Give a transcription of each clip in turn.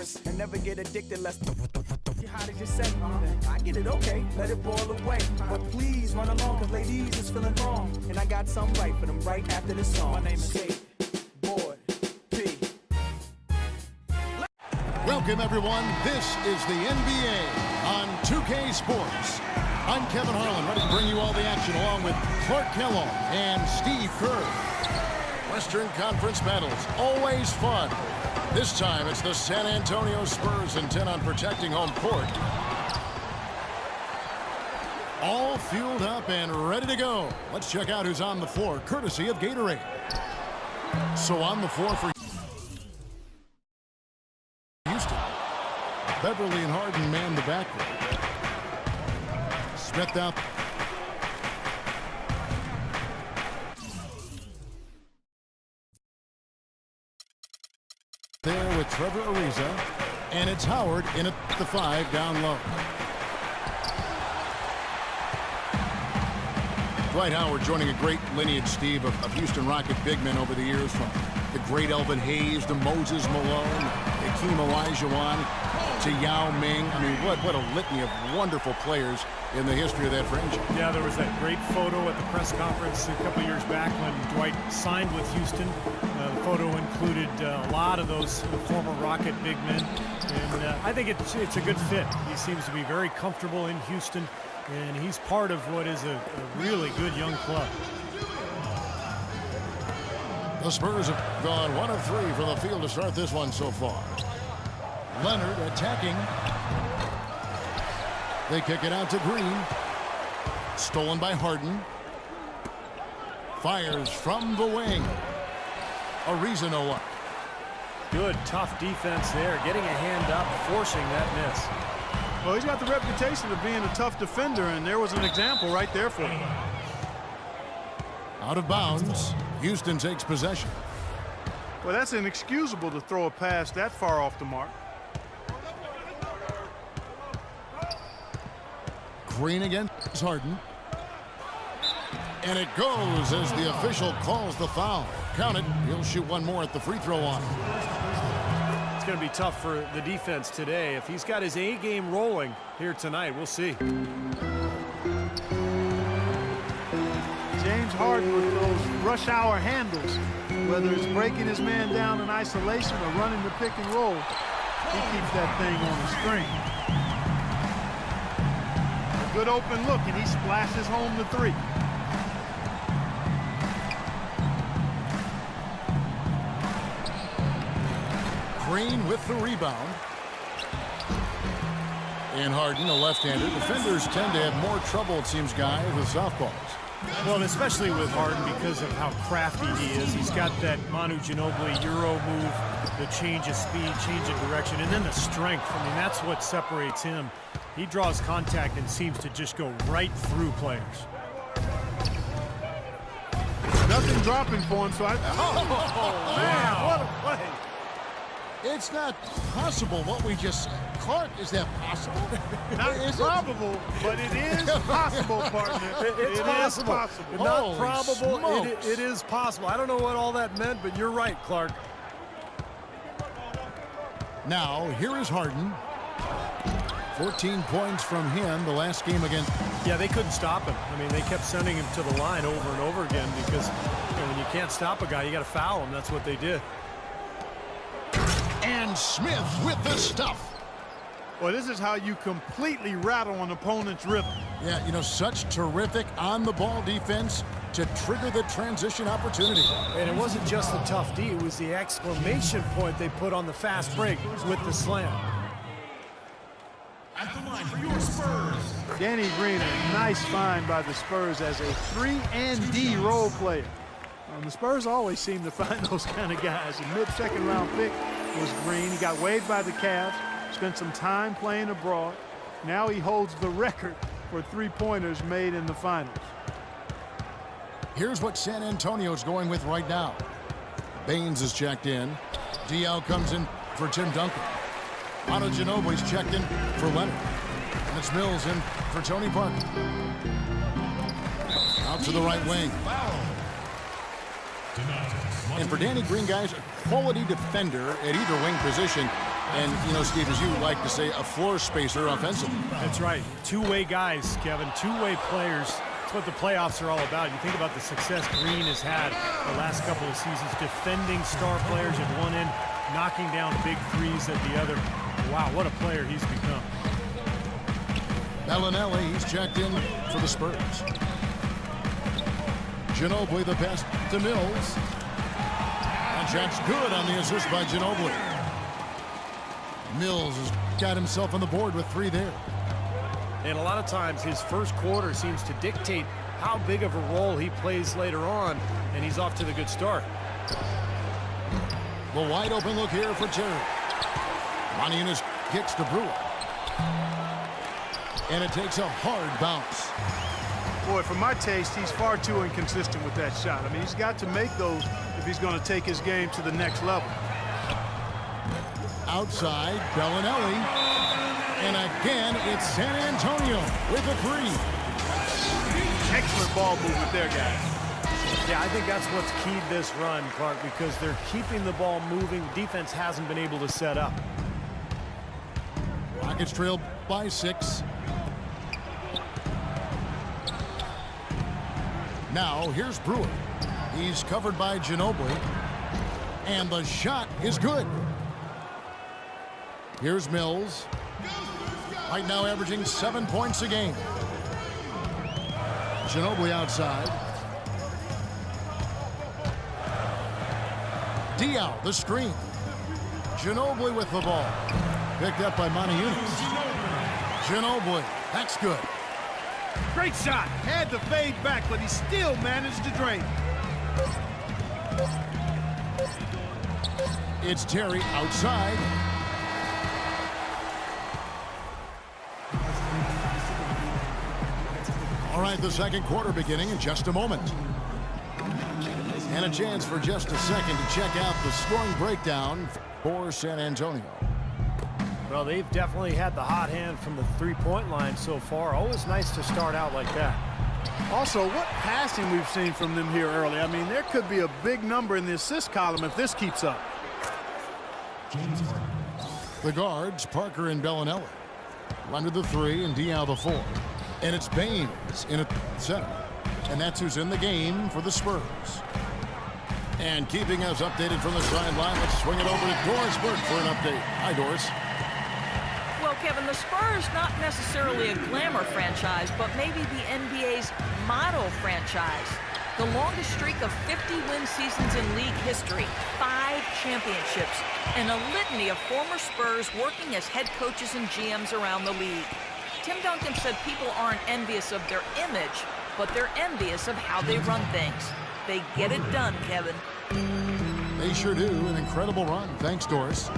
first and never get addicted. Let's how did you say? I get it, okay, let it boil away. But please run along, cause ladies is feeling wrong. And I got something right for them right after this song. My name is Kate, Boyd, P. Welcome everyone, this is the NBA on 2K Sports. I'm Kevin Harlan, ready to bring you all the action along with Clark Kellogg and Steve Kerr. Western Conference battles, always fun. This time it's the San Antonio Spurs intent on protecting home court. All fueled up and ready to go. Let's check out who's on the floor, courtesy of Gatorade. So on the floor for Houston. Beverly and Harden man the backcourt. Smith out. There with Trevor Ariza, and it's Howard in at the 5 down low. Dwight Howard joining a great lineage, Steve, of Houston Rocket big men over the years, from the great Elvin Hayes to Moses Malone, Hakeem Olajuwon to Yao Ming. I mean, what a litany of wonderful players in the history of that franchise. Yeah, there was that great photo at the press conference a couple years back when Dwight signed with Houston. The photo included a lot of those former Rocket big men, and I think it's a good fit. He seems to be very comfortable in Houston, and he's part of what is a really good young club. The Spurs have gone 1 of 3 from the field to start this one so far. Leonard attacking. They kick it out to Green. Stolen by Harden. Fires from the wing. Ariza no up. Good, tough defense there. Getting a hand up, forcing that miss. Well, he's got the reputation of being a tough defender, and there was an example right there for him. Out of bounds. Houston takes possession. Well, that's inexcusable to throw a pass that far off the mark. Green against Harden. And it goes as the official calls the foul. Count it. He'll shoot one more at the free throw line. It's going to be tough for the defense today. If he's got his A game rolling here tonight, we'll see. James Harden with those rush hour handles, whether it's breaking his man down in isolation or running the pick and roll, he keeps that thing on the string. A good open look, and he splashes home the 3. Green with the rebound. And Harden, a left-hander. Defenders tend to have more trouble, it seems, guys, with softballs. Well, and especially with Harden because of how crafty he is. He's got that Manu Ginobili Euro move, the change of speed, change of direction, and then the strength. I mean, that's what separates him. He draws contact and seems to just go right through players. Nothing dropping for him, so man, what a play. It's not possible what we just said. Clark, is that possible? Not probable, but it is possible, partner. It's possible. Not probable. It is possible. I don't know what all that meant, but you're right, Clark. Now, here is Harden. 14 points from him the last game against. Yeah, they couldn't stop him. I mean, they kept sending him to the line over and over again because when you can't stop a guy, you got to foul him. That's what they did. And Smith with the stuff. Well, this is how you completely rattle an opponent's rhythm. Yeah, you know, such terrific on-the-ball defense to trigger the transition opportunity. And it wasn't just the tough D, it was the exclamation point they put on the fast break with the slam. At the line for your Spurs, Danny Green, a nice find by the Spurs as a 3-and-D role player. The Spurs always seem to find those kind of guys. A mid-second round pick was Green. He got waived by the Cavs, spent some time playing abroad. Now he holds the record for three-pointers made in the finals. Here's what San Antonio's going with right now. Baines is checked in. DL comes in for Tim Duncan. Manu Ginobili's checked in for Leonard. And it's Mills in for Tony Parker. Out to the right wing. And for Danny Green, guys, a quality defender at either wing position. And, you know, Steve, as you like to say, a floor spacer offensively. That's right. Two-way guys, Kevin. Two-way players. That's what the playoffs are all about. You think about the success Green has had the last couple of seasons, defending star players at one end, knocking down big threes at the other. Wow, what a player he's become. Bellinelli, he's checked in for the Spurs. Ginobili, the pass to Mills. And shot's good on the assist by Ginobili. Mills has got himself on the board with 3 there. And a lot of times his first quarter seems to dictate how big of a role he plays later on, and he's off to the good start. The wide open look here for Jerry. Moniunas kicks to Brewer. And it takes a hard bounce. Boy, for my taste, he's far too inconsistent with that shot. I mean, he's got to make those if he's going to take his game to the next level. Outside, Bellinelli. And again, it's San Antonio with a 3. Excellent ball movement there, guys. Yeah, I think that's what's keyed this run, Clark, because they're keeping the ball moving. Defense hasn't been able to set up. Rockets trail by 6. Now, here's Brewer. He's covered by Ginobili. And the shot is good. Here's Mills. Right now averaging 7 points a game. Ginobili outside. Diaw, the screen. Ginobili with the ball. Picked up by Moniunas. Ginobili, that's good. Great shot. Had to fade back, but he still managed to drain. It's Terry outside. All right, the second quarter beginning in just a moment. And a chance for just a second to check out the scoring breakdown for San Antonio. Well, they've definitely had the hot hand from the three-point line so far. Always nice to start out like that. Also, what passing we've seen from them here early. I mean, there could be a big number in the assist column if this keeps up. The guards, Parker and Bellinelli. Under the 3 and Diaw the 4. And it's Baines in at center. And that's who's in the game for the Spurs. And keeping us updated from the sideline, let's swing it over to Doris Burke for an update. Hi, Doris. Well, Kevin, the Spurs, not necessarily a glamour franchise, but maybe the NBA's model franchise. The longest streak of 50-win seasons in league history, 5 championships, and a litany of former Spurs working as head coaches and GMs around the league. Tim Duncan said people aren't envious of their image, but they're envious of how they run things. They get it done, Kevin. They sure do. An incredible run. Thanks, Doris.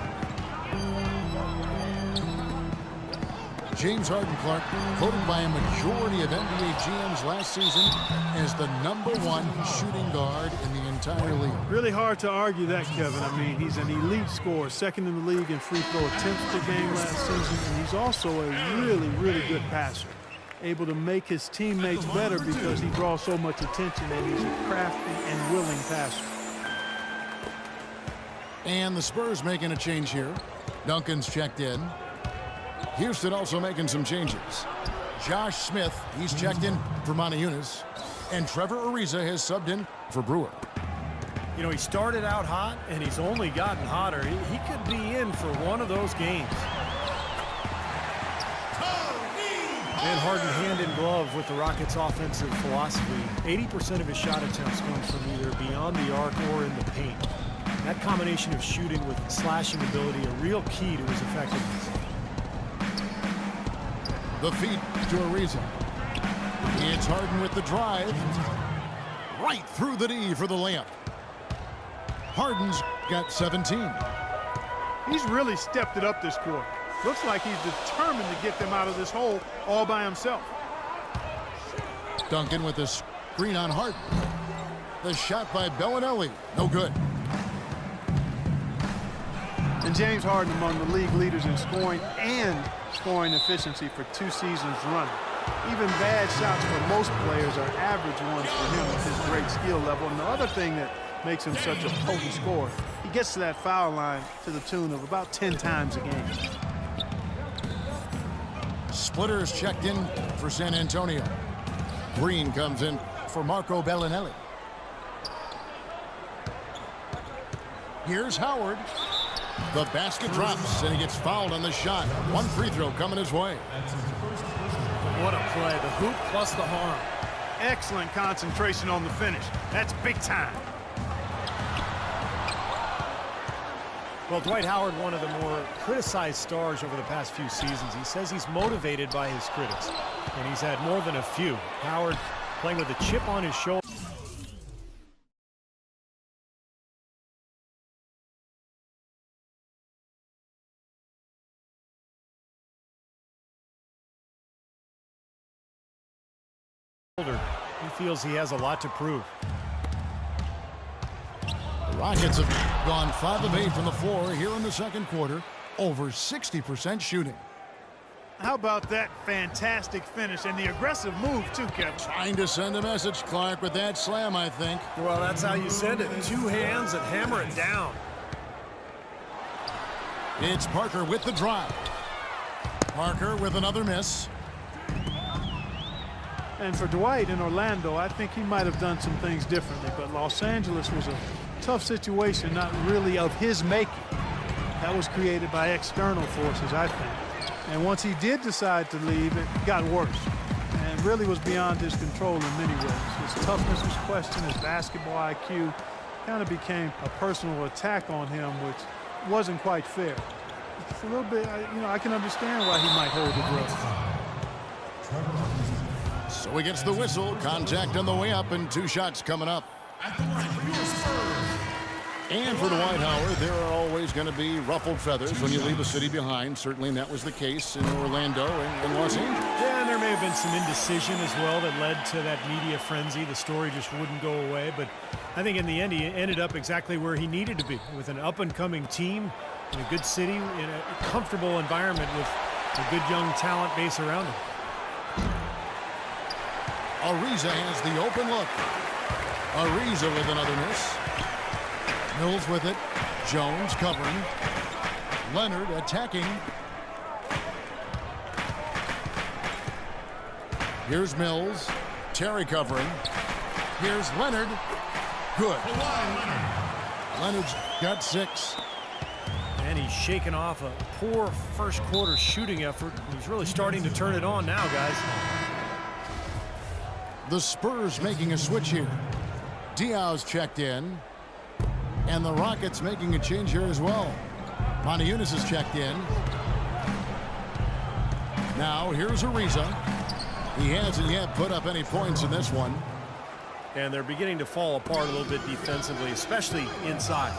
James Harden, Clark, voted by a majority of NBA GMs last season as the #1 shooting guard in the entire league. Really hard to argue that, Kevin. I mean, he's an elite scorer, second in the league in free throw attempts per game last season, and he's also a really, really good passer. Able to make his teammates better because he draws so much attention, and he's a crafty and willing passer. And the Spurs making a change here. Duncan's checked in. Houston also making some changes. Josh Smith, he's checked in for Moniunas. And Trevor Ariza has subbed in for Brewer. You know, he started out hot, and he's only gotten hotter. He could be in for one of those games. And Harden hand in glove with the Rockets' offensive philosophy. 80% of his shot attempts come from either beyond the arc or in the paint. That combination of shooting with slashing ability, a real key to his effectiveness. The feed to Ariza. It's Harden with the drive. Right through the D for the layup. Harden's got 17. He's really stepped it up this quarter. Looks like he's determined to get them out of this hole all by himself. Duncan with the screen on Harden. The shot by Bellinelli. No good. And James Harden among the league leaders in scoring and scoring efficiency for 2 seasons running. Even bad shots for most players are average ones for him with his great skill level. And the other thing that makes him such a potent scorer. He gets to that foul line to the tune of about 10 times a game. Splitters checked in for San Antonio. Green comes in for Marco Bellinelli. Here's Howard. The basket drops, and he gets fouled on the shot. One free throw coming his way. What a play. The hoop plus the harm. Excellent concentration on the finish. That's big time. Well, Dwight Howard, one of the more criticized stars over the past few seasons. He says he's motivated by his critics, and he's had more than a few. Howard playing with a chip on his shoulder. He feels he has a lot to prove. The Rockets have gone 5 of 8 from the floor here in the second quarter. Over 60% shooting. How about that fantastic finish and the aggressive move, too, Kevin? Trying to send a message, Clark, with that slam, I think. Well, that's how you send it. 2 hands and hammer it down. It's Parker with the drive. Parker with another miss. And for Dwight in Orlando, I think he might have done some things differently, but Los Angeles was a tough situation, not really of his making. That was created by external forces, I think. And once he did decide to leave, it got worse and really was beyond his control in many ways. His toughness was questioned, his basketball IQ kind of became a personal attack on him, which wasn't quite fair. It's a little bit, I can understand why he might hold the grudge. So he gets the whistle. Contact on the way up, and 2 shots coming up. At the line for your Spurs. And for Dwight Howard, there are always going to be ruffled feathers when you leave a city behind. Certainly that was the case in Orlando and Los Angeles. Yeah, and there may have been some indecision as well that led to that media frenzy. The story just wouldn't go away. But I think in the end, he ended up exactly where he needed to be, with an up-and-coming team in a good city, in a comfortable environment with a good young talent base around him. Ariza has the open look. Ariza with another miss. Mills with it. Jones covering. Leonard attacking. Here's Mills. Terry covering. Here's Leonard. Good. Leonard's got 6. And he's shaken off a poor first quarter shooting effort. He's really starting to turn it on now, guys. The Spurs making a switch here. Diaz checked in. And the Rockets making a change here as well. Moniunas is checked in. Now here's Ariza. He hasn't yet put up any points in this one. And they're beginning to fall apart a little bit defensively, especially inside.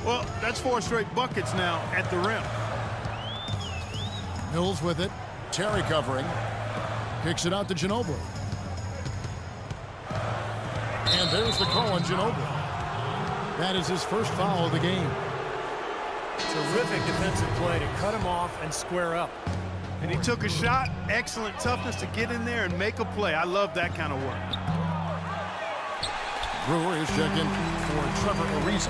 Well, that's 4 straight buckets now at the rim. Mills with it. Terry covering. Kicks it out to Ginobili. And there's the call on Ginobili. That is his first foul of the game. Terrific defensive play to cut him off and square up. And he took a shot. Excellent toughness to get in there and make a play. I love that kind of work. Brewer is checked in for Trevor Ariza.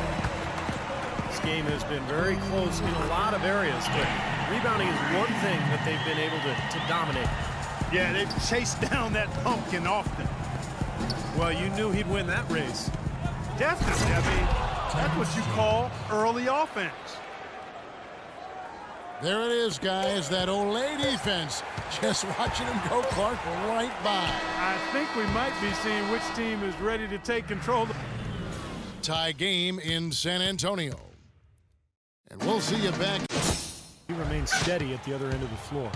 This game has been very close in a lot of areas, but rebounding is one thing that they've been able to dominate. Yeah, they've chased down that pumpkin often. Well, you knew he'd win that race. Definitely. I mean, that's what you call early offense. There it is, guys. That Olay defense. Just watching him go, Clark, right by. I think we might be seeing which team is ready to take control. Tie game in San Antonio. And we'll see you back. He remains steady at the other end of the floor.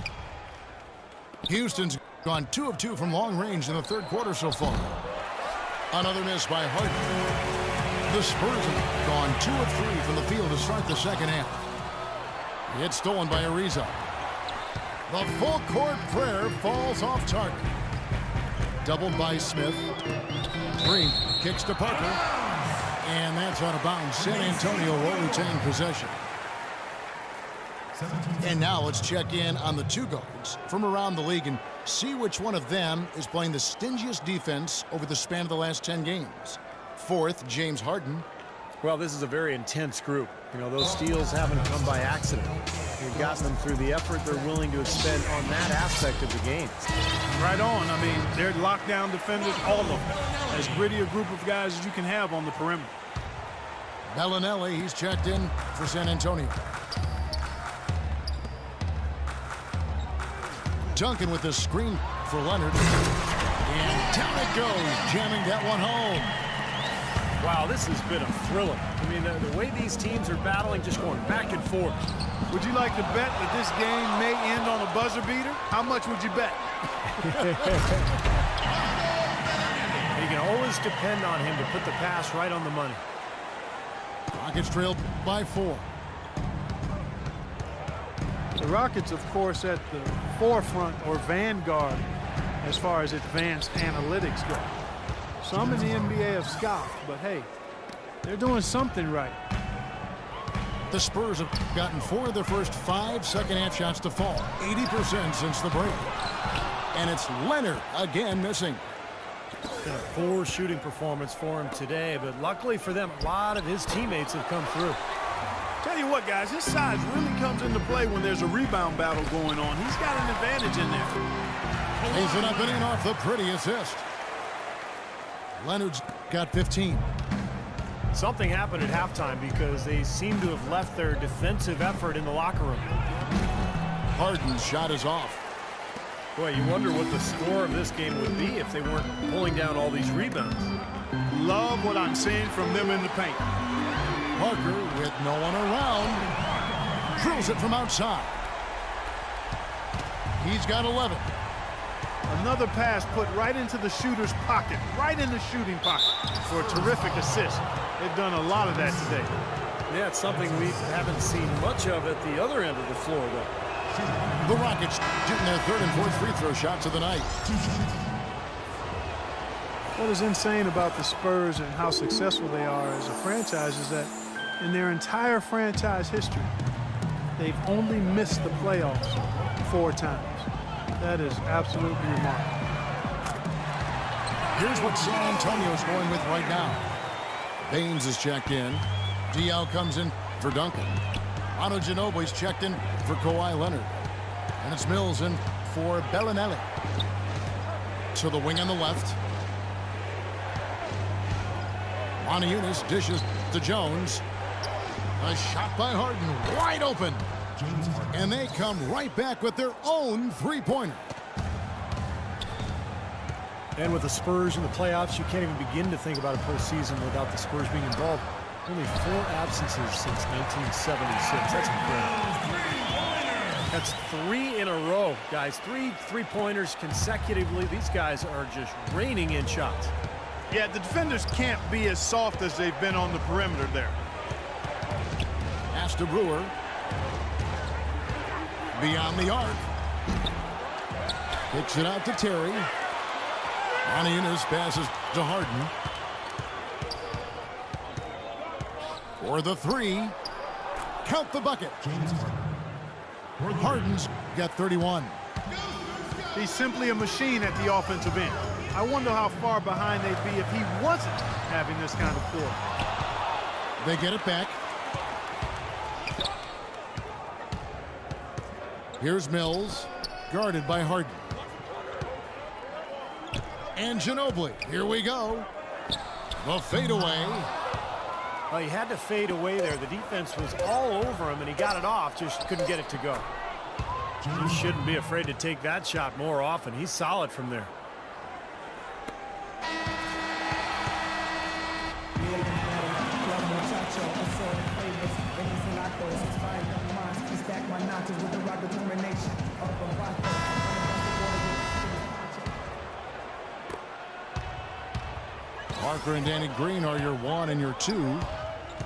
Houston's gone 2 of 2 from long range in the third quarter so far. Another miss by Harden. The Spurs have gone 2 of 3 from the field to start the second half. It's stolen by Ariza. The full court prayer falls off target. Doubled by Smith. Green kicks to Parker. And that's out of bounds. San Antonio will retain possession. And now let's check in on the 2 guards from around the league and see which one of them is playing the stingiest defense over the span of the last 10 games. Fourth, James Harden. Well, this is a very intense group. You know, those steals haven't come by accident. They've gotten them through the effort they're willing to expend on that aspect of the game. Right on. I mean, they're lockdown defenders, all of them. As gritty a group of guys as you can have on the perimeter. Bellinelli, he's checked in for San Antonio. Duncan with the screen for Leonard. And down it goes, jamming that one home. Wow, this has been a thriller. I mean, the way these teams are battling, just going back and forth. Would you like to bet that this game may end on a buzzer beater? How much would you bet? You can always depend on him to put the pass right on the money. Rockets trailed by 4. The Rockets, of course, at the forefront or vanguard as far as advanced analytics go. Some in the NBA have scoffed, but hey, they're doing something right. The Spurs have gotten 4 of their first 5 second-half shots to fall. 80% since the break. And it's Leonard again missing. Been a poor shooting performance for him today, but luckily for them, a lot of his teammates have come through. Tell you what, guys, his size really comes into play when there's a rebound battle going on. He's got an advantage in there. He's it up and in off the pretty assist. Leonard's got 15. Something happened at halftime because they seem to have left their defensive effort in the locker room. Harden's shot is off. Boy, you wonder what the score of this game would be if they weren't pulling down all these rebounds. Love what I'm seeing from them in the paint. Parker with no one around. Drills it from outside. He's got 11. Another pass put right into the shooter's pocket, right in the shooting pocket for a terrific assist. They've done a lot of that today. Yeah, it's something we haven't seen much of at the other end of the floor, though. The Rockets shooting their 3rd and 4th free throw shots of the night. What is insane about the Spurs and how successful they are as a franchise is that in their entire franchise history, they've only missed the playoffs 4 times. That is absolutely remarkable. Here's what San Antonio's going with right now. Baines is checked in. Diaw comes in for Duncan. Manu Ginobili's checked in for Kawhi Leonard. And it's Mills in for Bellinelli. To the wing on the left. Moniunas dishes to Jones. A shot by Harden, wide open. And they come right back with their own three-pointer. And with the Spurs in the playoffs, you can't even begin to think about a postseason without the Spurs being involved. Only 4 absences since 1976. That's incredible. That's 3 in a row, guys. 3 three-pointers consecutively. These guys are just raining in shots. Yeah, the defenders can't be as soft as they've been on the perimeter there. Pass to Brewer. Beyond the arc. Kicks it out to Terry. Moniunas passes to Harden. For the 3. Count the bucket. Harden's got 31. He's simply a machine at the offensive end. I wonder how far behind they'd be if he wasn't having this kind of quarter. They get it back. Here's Mills, guarded by Harden. And Ginobili, here we go. The fadeaway. Well, he had to fade away there. The defense was all over him, and he got it off, just couldn't get it to go. He shouldn't be afraid to take that shot more often. He's solid from there. Parker and Danny Green are your 1 and your 2.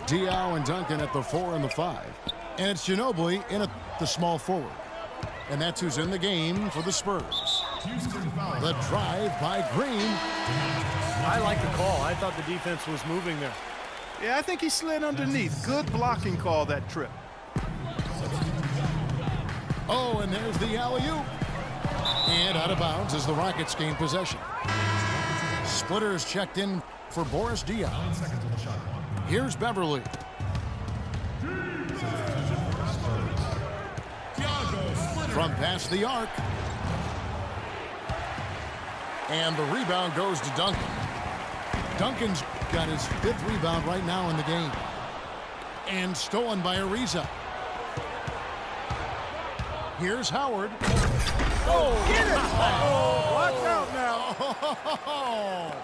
Diaw and Duncan at the 4 and the 5. And it's Ginobili in at the small forward. And that's who's in the game for the Spurs. The drive by Green. I like the call. I thought the defense was moving there. Yeah, I think he slid underneath. Good blocking call that trip. Oh, and there's the alley-oop. And out of bounds as the Rockets gain possession. Splitters checked in for Boris Diaw. Here's Beverly. From past the arc. And the rebound goes to Duncan. Duncan's got his 5th rebound right now in the game. And stolen by Ariza. Here's Howard. Oh, get it! Oh, watch out now.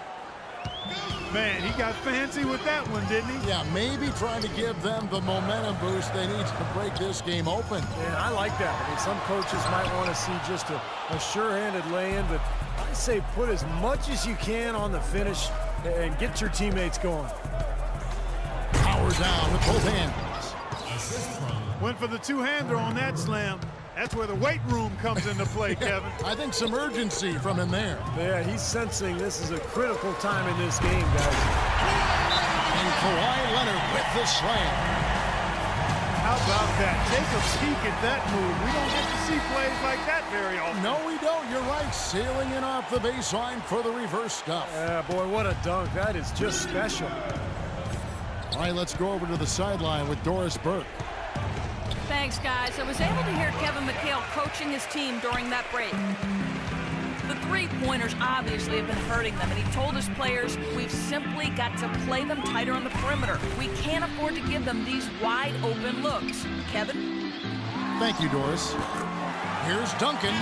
Man, he got fancy with that one, didn't he? Yeah, maybe trying to give them the momentum boost they need to break this game open. Yeah, I like that. I mean, some coaches might want to see just a sure-handed lay-in, but I say put as much as you can on the finish and get your teammates going. Power down with both hands. Went for the two-hander on that slam. That's where the weight room comes into play, Kevin. I think some urgency from him there. Yeah, he's sensing this is a critical time in this game, guys. And Kawhi Leonard with the slam. How about that? Take a peek at that move. We don't get to see plays like that very often. No, we don't. You're right. Sailing in off the baseline for the reverse stuff. Yeah, boy, what a dunk. That is just special. All right, let's go over to the sideline with Doris Burke. Thanks, guys. I was able to hear Kevin McHale coaching his team during that break. The three-pointers obviously have been hurting them, and he told his players, we've simply got to play them tighter on the perimeter. We can't afford to give them these wide-open looks. Kevin? Thank you, Doris. Here's Duncan.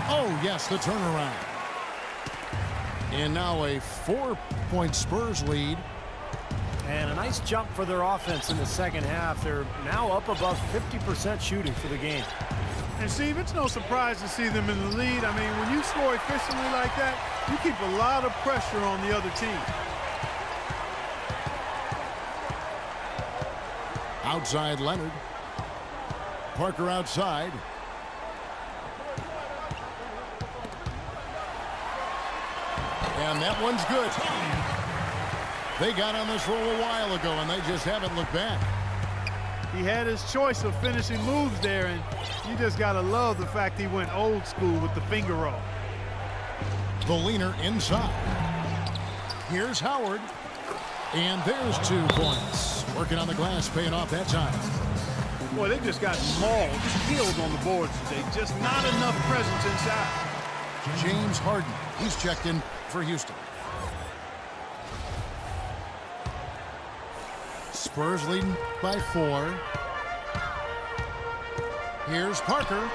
Oh, yes, the turnaround. And now a 4-point Spurs lead. And a nice jump for their offense in the second half. They're now up above 50% shooting for the game. And Steve, it's no surprise to see them in the lead. I mean, when you score efficiently like that, you keep a lot of pressure on the other team. Outside Leonard. Parker outside. And that one's good. They got on this roll a while ago, and they just haven't looked back. He had his choice of finishing moves there, and you just got to love the fact he went old school with the finger roll. The leaner inside. Here's Howard. And there's 2 points. Working on the glass, paying off that time. Boy, they just got mauled, killed on the boards today. Just not enough presence inside. James Harden. He's checked in for Houston. Spurs leading by 4. Here's Parker.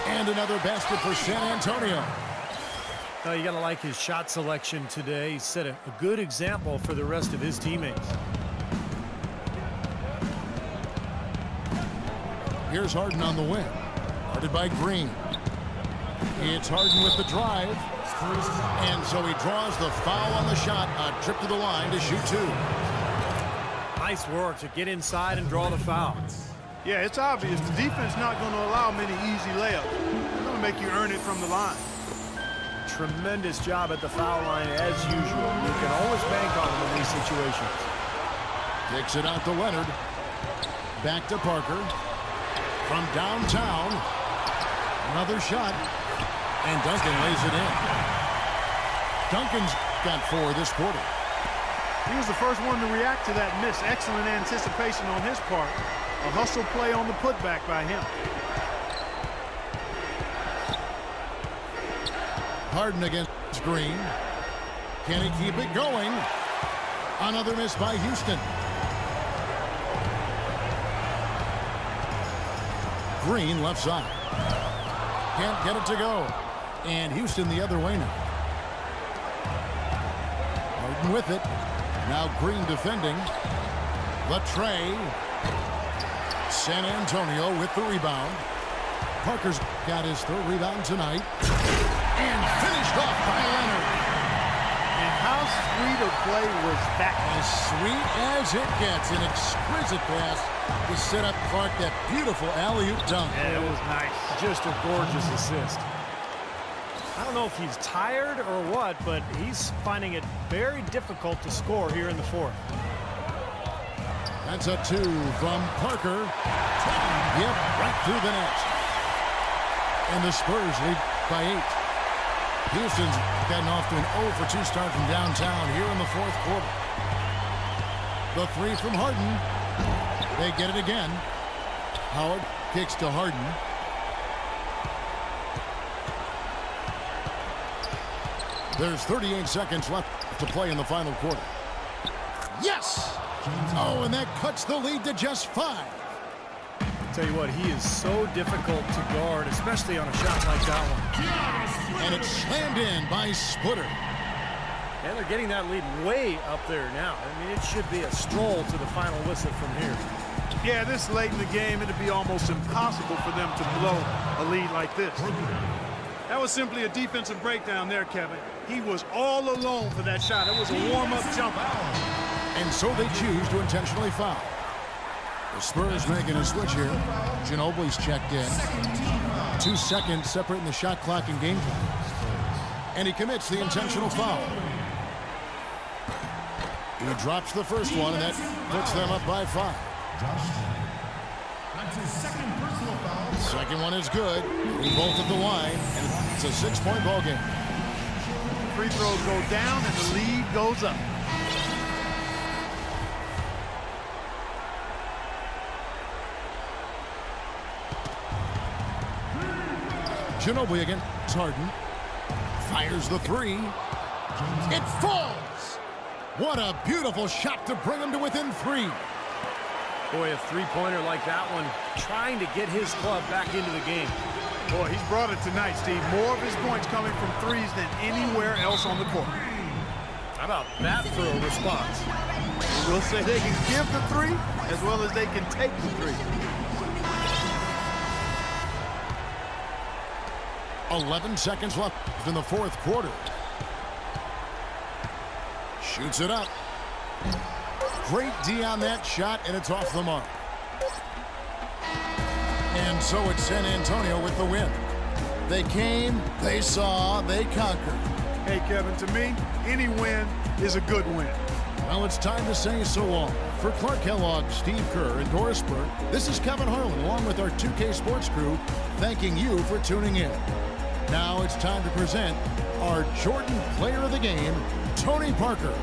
And another basket for San Antonio. You got to like his shot selection today. He set a good example for the rest of his teammates. Here's Harden on the wing. Guarded by Green. It's Harden with the drive. And so he draws the foul on the shot. A trip to the line to shoot 2. Nice work to get inside and draw the foul. Yeah, it's obvious. The defense not going to allow many easy layups. They're going to make you earn it from the line. Tremendous job at the foul line as usual. You can always bank on him in these situations. Kicks it out to Leonard. Back to Parker. From downtown. Another shot. And Duncan lays it in. Duncan's got 4 this quarter. He was the first one to react to that miss. Excellent anticipation on his part. A hustle play on the putback by him. Harden against Green. Can he keep it going? Another miss by Houston. Green left side. Can't get it to go. And Houston the other way now. Harden with it. Now Green defending. Latre. San Antonio with the rebound. Parker's got his 3rd rebound tonight. And finished off by Leonard. And how sweet a play was that? As sweet as it gets. An exquisite pass to set up Clark that beautiful alley-oop dunk. Yeah, it was nice. Just a gorgeous assist. I don't know if he's tired or what, but he's finding it very difficult to score here in the 4th. That's a 2 from Parker. Yep, right through the net. And the Spurs lead by 8. Houston's gotten off to an 0 for 2 start from downtown here in the 4th quarter. The three from Harden. They get it again. Howard kicks to Harden. There's 38 seconds left to play in the final quarter. Yes! Oh, and that cuts the lead to just 5. I'll tell you what, he is so difficult to guard, especially on a shot like that one. And it's slammed in by Splitter. And they're getting that lead way up there now. I mean, it should be a stroll to the final whistle from here. Yeah, this late in the game, it'd be almost impossible for them to blow a lead like this. That was simply a defensive breakdown there, Kevin. He was all alone for that shot. It was a warm-up jumper. And so they choose to intentionally foul. The Spurs making a switch here. Ginobili's checked in. 2 seconds separating the shot clock and game clock. And he commits the intentional foul. He drops the first one, and that puts them up by 5. That's his second personal foul. Second one is good. We both at the line, and it's a 6-point ball game. Free throws go down, and the lead goes up. Ginobili against Harden. Fires the 3. It falls! What a beautiful shot to bring him to within 3. Boy, a three-pointer like that one, trying to get his club back into the game. Boy, he's brought it tonight, Steve. More of his points coming from threes than anywhere else on the court. How about that for a response? We'll say they can give the 3 as well as they can take the 3. 11 seconds left in the fourth quarter. Shoots it up. Great D on that shot, and it's off the mark. And so it's San Antonio with the win. They came, they saw, they conquered. Hey, Kevin, to me, any win is a good win. Well, it's time to say so long. For Clark Kellogg, Steve Kerr, and Doris Burke, this is Kevin Harlan, along with our 2K Sports crew, thanking you for tuning in. Now it's time to present our Jordan Player of the Game, Tony Parker.